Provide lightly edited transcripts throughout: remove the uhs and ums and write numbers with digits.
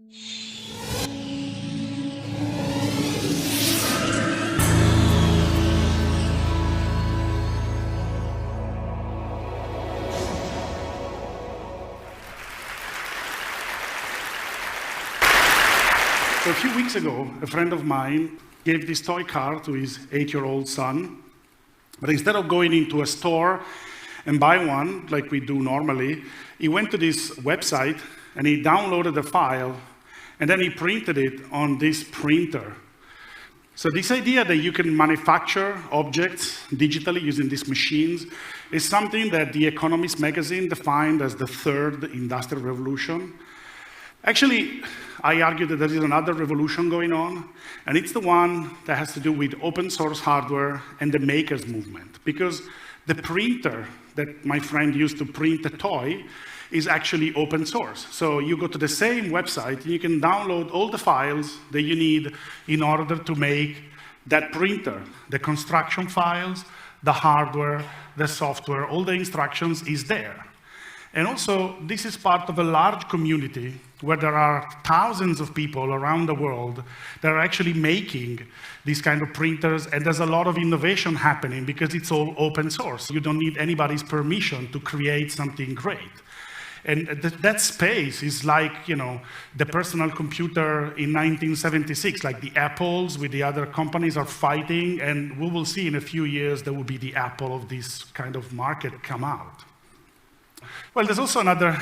So a few weeks ago, a friend of mine gave this toy car to his 8-year-old son. But instead of going into a store and buy one, like we do normally, he went to this website and he downloaded the file, and then he printed it on this printer. So this idea that you can manufacture objects digitally using these machines is something that The Economist magazine defined as the third industrial revolution. Actually, I argue that there is another revolution going on, and it's the one that has to do with open source hardware and the makers movement. Because the printer that my friend used to print a toy is actually open source. So you go to the same website, and you can download all the files that you need in order to make that printer. The construction files, the hardware, the software, all the instructions is there. And also, this is part of a large community where there are thousands of people around the world that are actually making these kind of printers, and there's a lot of innovation happening because it's all open source. You don't need anybody's permission to create something great. And that space is like, the personal computer in 1976, like the Apples with the other companies are fighting, and we will see in a few years there will be the Apple of this kind of market come out. Well, there's also another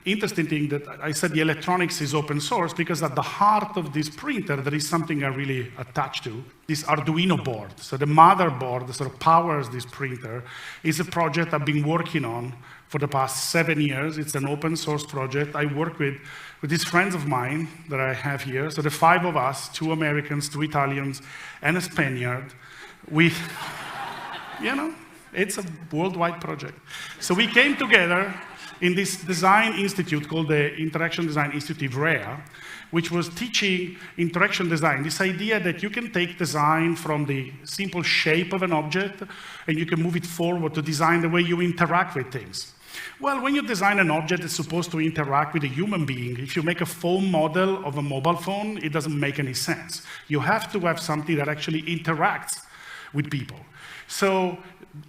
interesting thing that I said the electronics is open source because at the heart of this printer, there is something I really attached to, this Arduino board. So the motherboard that sort of powers this printer is a project I've been working on for the past 7 years. It's an open source project. I work with these friends of mine that I have here. So the 5 of us, 2 Americans, 2 Italians, and a Spaniard, we, it's a worldwide project. So we came together in this design institute called the Interaction Design Institute, IVREA, which was teaching interaction design, this idea that you can take design from the simple shape of an object and you can move it forward to design the way you interact with things. Well, when you design an object that's supposed to interact with a human being, if you make a foam model of a mobile phone, it doesn't make any sense. You have to have something that actually interacts with people. So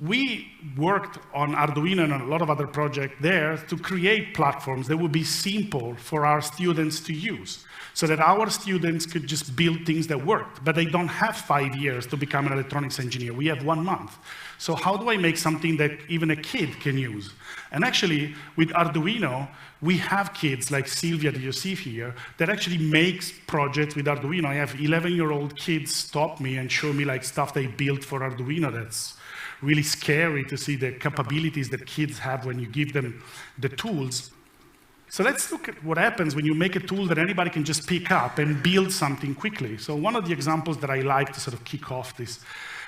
we worked on Arduino and a lot of other projects there to create platforms that would be simple for our students to use, so that our students could just build things that worked, but they don't have 5 years to become an electronics engineer. We have 1 month. So how do I make something that even a kid can use? And actually, with Arduino, we have kids like Sylvia that you see here that actually makes projects with Arduino. I have 11-year-old kids stop me and show me stuff they built for Arduino that's really scary to see the capabilities that kids have when you give them the tools. So let's look at what happens when you make a tool that anybody can just pick up and build something quickly. So one of the examples that I like to sort of kick off this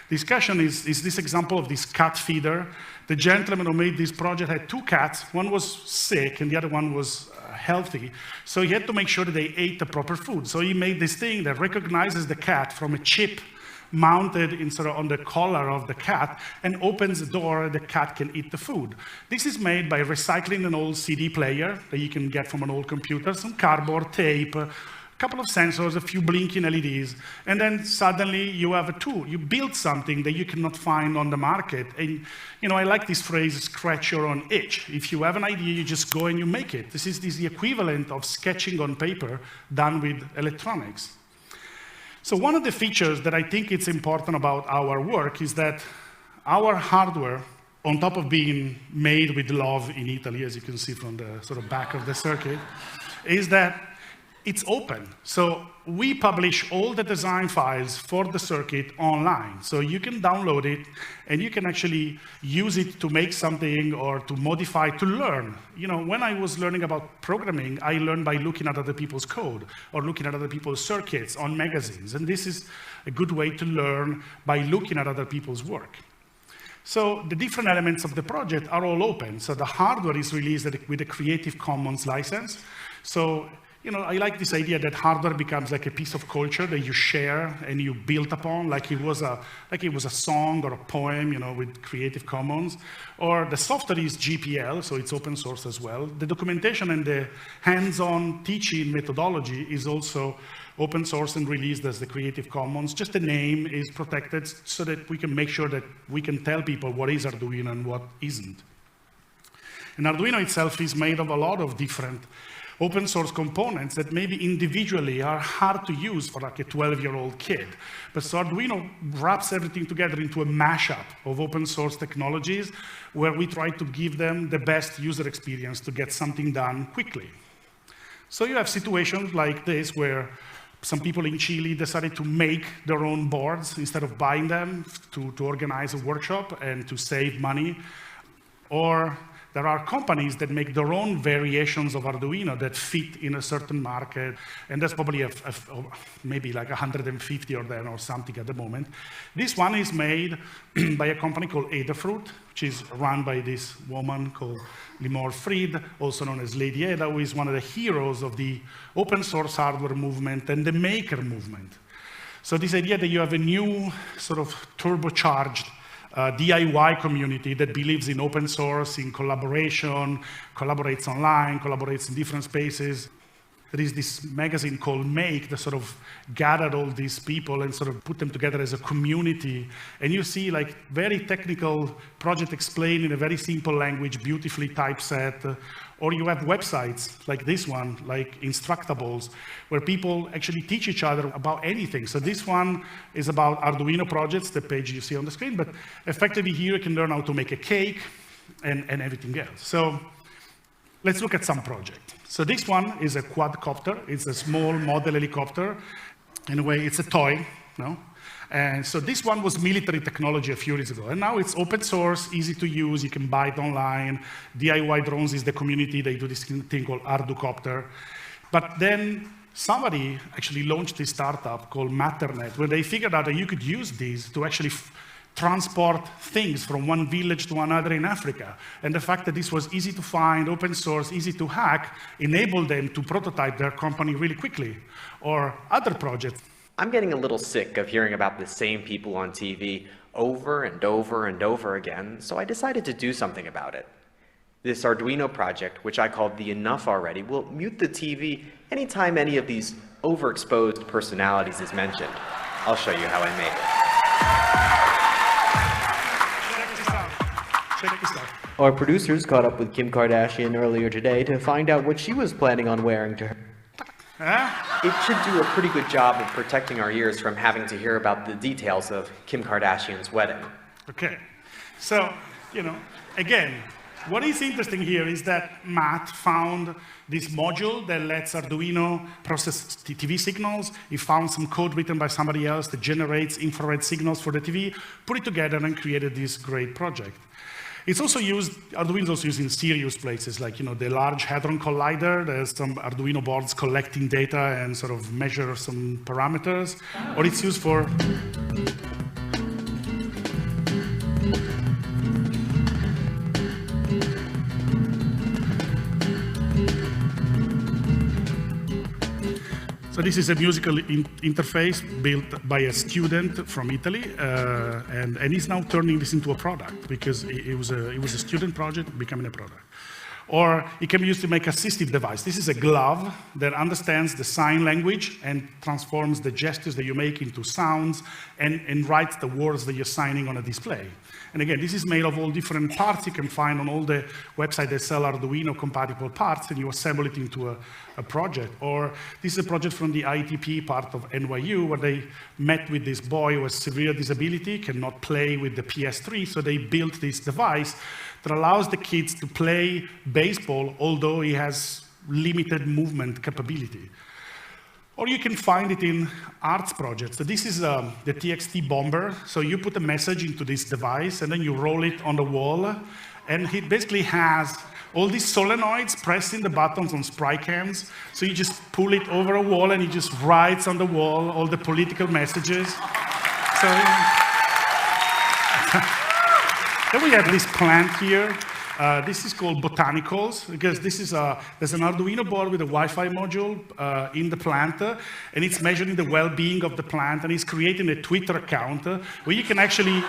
discussion is this example of this cat feeder. The gentleman who made this project had 2 cats. One was sick and the other one was healthy. So he had to make sure that they ate the proper food. So he made this thing that recognizes the cat from a chip mounted on the collar of the cat and opens the door and the cat can eat the food. This is made by recycling an old CD player that you can get from an old computer, some cardboard, tape, a couple of sensors, a few blinking LEDs, and then suddenly you have a tool. You build something that you cannot find on the market. And I like this phrase, scratch your own itch. If you have an idea, you just go and you make it. This is the equivalent of sketching on paper done with electronics. So one of the features that I think it's important about our work is that our hardware, on top of being made with love in Italy, as you can see from the sort of back of the circuit, is that it's open. So we publish all the design files for the circuit online. So you can download it, and you can actually use it to make something or to modify, to learn. When I was learning about programming, I learned by looking at other people's code or looking at other people's circuits on magazines. And this is a good way to learn by looking at other people's work. So the different elements of the project are all open. So the hardware is released with a Creative Commons license. So I like this idea that hardware becomes like a piece of culture that you share and you build upon, like it was a song or a poem, with Creative Commons. Or the software is GPL, so it's open source as well. The documentation and the hands-on teaching methodology is also open source and released as the Creative Commons. Just the name is protected so that we can make sure that we can tell people what is Arduino and what isn't. And Arduino itself is made of a lot of different open source components that maybe individually are hard to use for like a 12-year-old kid. But so Arduino wraps everything together into a mashup of open source technologies where we try to give them the best user experience to get something done quickly. So you have situations like this where some people in Chile decided to make their own boards instead of buying them to organize a workshop and to save money. Or there are companies that make their own variations of Arduino that fit in a certain market, and there's probably maybe like 150 of them or something at the moment. This one is made by a company called Adafruit, which is run by this woman called Limor Fried, also known as Lady Ada, who is one of the heroes of the open source hardware movement and the maker movement. So this idea that you have a new sort of turbocharged DIY community that believes in open source, in collaboration, collaborates online, collaborates in different spaces. There is this magazine called Make that sort of gathered all these people and sort of put them together as a community. And you see like very technical project explained in a very simple language, beautifully typeset. Or you have websites like this one, like Instructables, where people actually teach each other about anything. So this one is about Arduino projects, the page you see on the screen, but effectively here you can learn how to make a cake and everything else. So let's look at some project. So this one is a quadcopter. It's a small model helicopter. In a way, it's a toy, no? And so this one was military technology a few years ago. And now it's open source, easy to use. You can buy it online. DIY Drones is the community. They do this thing called Arducopter. But then somebody actually launched this startup called Matternet, where they figured out that you could use these to actually transport things from one village to another in Africa. And the fact that this was easy to find, open source, easy to hack, enabled them to prototype their company really quickly. Or other projects. I'm getting a little sick of hearing about the same people on TV over and over and over again, so I decided to do something about it. This Arduino project, which I called the Enough Already, will mute the TV anytime any of these overexposed personalities is mentioned. I'll show you how I made it. Check this out. Our producers caught up with Kim Kardashian earlier today to find out what she was planning on wearing to her. It should do a pretty good job of protecting our ears from having to hear about the details of Kim Kardashian's wedding. Okay, so, again, what is interesting here is that Matt found this module that lets Arduino process TV signals. He found some code written by somebody else that generates infrared signals for the TV, put it together and created this great project. It's also used, Arduino is also used in serious places, like the Large Hadron Collider. There's some Arduino boards collecting data and sort of measure some parameters. Or it's used for So this is a musical interface built by a student from Italy, and he's now turning this into a product because it was a student project becoming a product. Or it can be used to make assistive device. This is a glove that understands the sign language and transforms the gestures that you make into sounds and writes the words that you're signing on a display. And again, this is made of all different parts you can find on all the websites that sell Arduino compatible parts, and you assemble it into a project. Or this is a project from the ITP part of NYU where they met with this boy who has severe disability, cannot play with the PS3, so they built this device that allows the kids to play baseball, although he has limited movement capability. Or you can find it in arts projects. So this is the TXT bomber. So you put a message into this device, and then you roll it on the wall, and it basically has all these solenoids pressing the buttons on spray cans. So you just pull it over a wall, and it just writes on the wall all the political messages. So then we have this plant here. This is called botanicals, because there's an Arduino board with a Wi-Fi module in the plant, and it's measuring the well-being of the plant, and it's creating a Twitter account where you can actually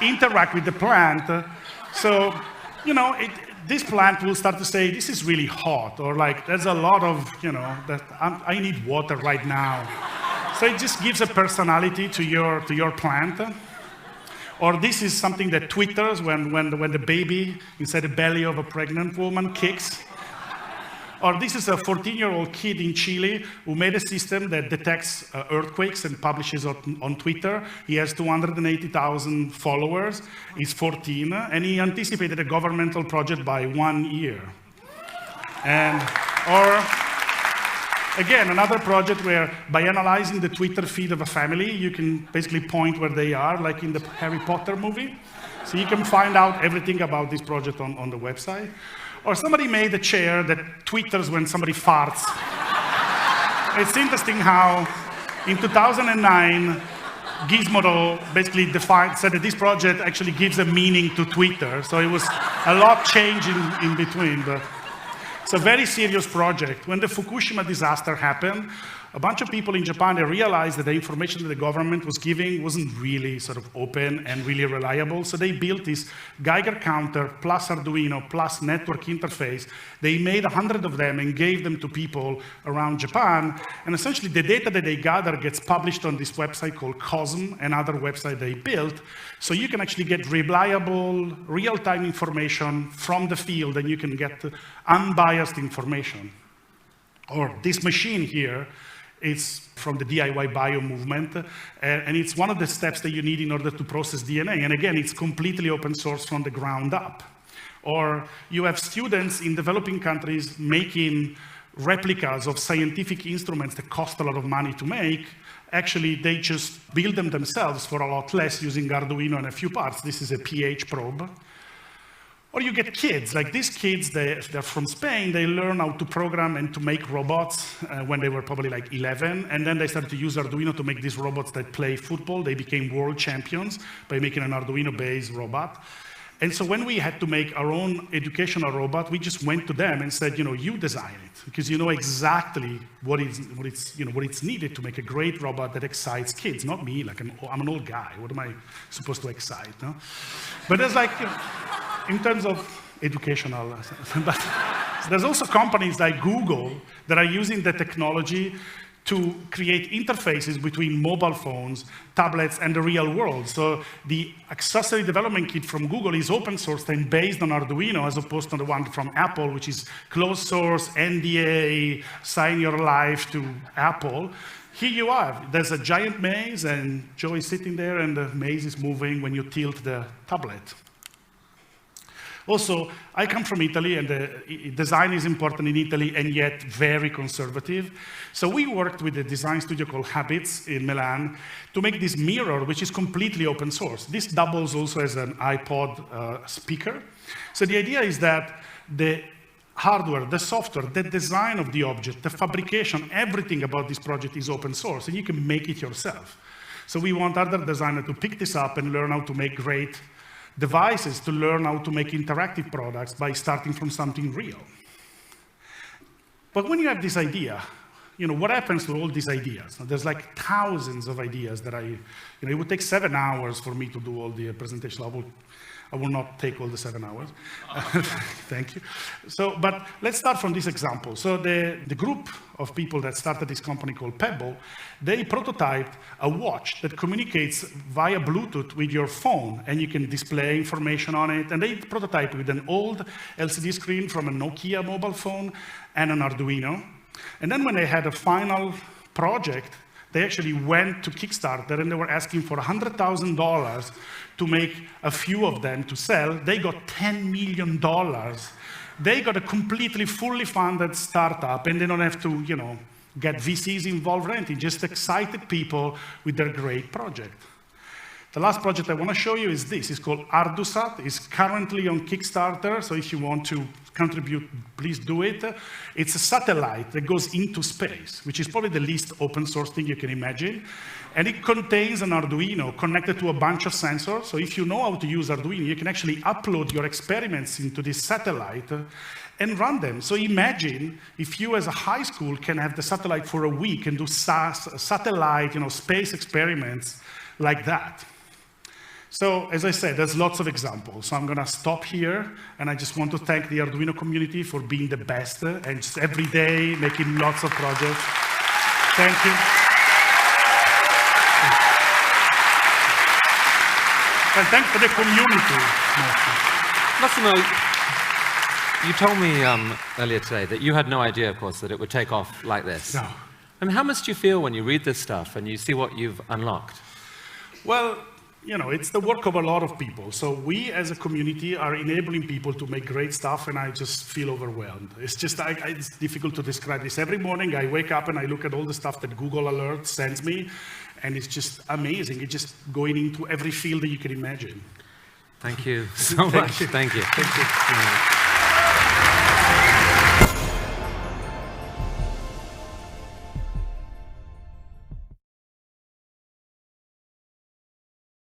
interact with the plant. So, this plant will start to say, this is really hot, or like, there's a lot of, that I need water right now. So it just gives a personality to your plant. Or this is something that twitters when the baby inside the belly of a pregnant woman kicks. Or this is a 14-year-old kid in Chile who made a system that detects earthquakes and publishes on Twitter. He has 280,000 followers. He's 14, and he anticipated a governmental project by 1 year. Or again, another project where by analyzing the Twitter feed of a family, you can basically point where they are, like in the Harry Potter movie. So you can find out everything about this project on the website. Or somebody made a chair that twitters when somebody farts. It's interesting how in 2009, Gizmodo basically said that this project actually gives a meaning to Twitter. So it was a lot changing in between. But it's a very serious project. When the Fukushima disaster happened, a bunch of people in Japan, they realized that the information that the government was giving wasn't really sort of open and really reliable. So they built this Geiger counter plus Arduino plus network interface. They made 100 of them and gave them to people around Japan. And essentially the data that they gather gets published on this website called COSM, another website they built. So you can actually get reliable, real-time information from the field, and you can get unbiased information. Or this machine here, it's from the DIY bio movement, and it's one of the steps that you need in order to process DNA. And again, it's completely open source from the ground up. Or you have students in developing countries making replicas of scientific instruments that cost a lot of money to make. Actually, they just build them themselves for a lot less using Arduino and a few parts. This is a pH probe. Or you get kids, like these kids, they're from Spain, they learn how to program and to make robots when they were probably like 11, and then they started to use Arduino to make these robots that play football. They became world champions by making an Arduino-based robot. And so when we had to make our own educational robot, we just went to them and said, you design it, because you know exactly what it's needed to make a great robot that excites kids, not me, like I'm an old guy, what am I supposed to excite, no? But there's like, in terms of educational, but there's also companies like Google that are using the technology to create interfaces between mobile phones, tablets, and the real world. So the accessory development kit from Google is open sourced and based on Arduino, as opposed to the one from Apple, which is closed source, NDA, sign your life to Apple. Here you are. There's a giant maze, and Joe is sitting there, and the maze is moving when you tilt the tablet. Also, I come from Italy, and the design is important in Italy, and yet very conservative. So we worked with a design studio called Habits in Milan to make this mirror, which is completely open source. This doubles also as an iPod speaker. So the idea is that the hardware, the software, the design of the object, the fabrication, everything about this project is open source, and you can make it yourself. So we want other designers to pick this up and learn how to make great devices, to learn how to make interactive products by starting from something real. But when you have this idea, what happens to all these ideas? There's like thousands of ideas that it would take 7 hours for me to do all the presentation. I will not take all the 7 hours. Thank you. But let's start from this example. So the group of people that started this company called Pebble, they prototyped a watch that communicates via Bluetooth with your phone, and you can display information on it. And they prototyped with an old LCD screen from a Nokia mobile phone and an Arduino. And then when they had a final project, they actually went to Kickstarter, and they were asking for $100,000 to make a few of them to sell. They got $10 million. They got a completely fully funded startup, and they don't have to, get VCs involved or anything, just excited people with their great project. The last project I want to show you is this. It's called Ardusat. It's currently on Kickstarter, so if you want to contribute, please do it. It's a satellite that goes into space, which is probably the least open source thing you can imagine. And it contains an Arduino connected to a bunch of sensors. So if you know how to use Arduino, you can actually upload your experiments into this satellite and run them. So imagine if you as a high school can have the satellite for a week and do satellite, space experiments like that. So as I said, there's lots of examples. So I'm going to stop here, and I just want to thank the Arduino community for being the best and just every day making lots of projects. Thank you. And thanks to the community. Massimo, you told me earlier today that you had no idea, of course, that it would take off like this. No. And how must you feel when you read this stuff and you see what you've unlocked? Well, it's the work of a lot of people. So we as a community are enabling people to make great stuff, and I just feel overwhelmed. It's just, it's difficult to describe this. Every morning I wake up and I look at all the stuff that Google Alerts sends me, and it's just amazing. It's just going into every field that you can imagine. Thank you so much. Thank you. Thank you.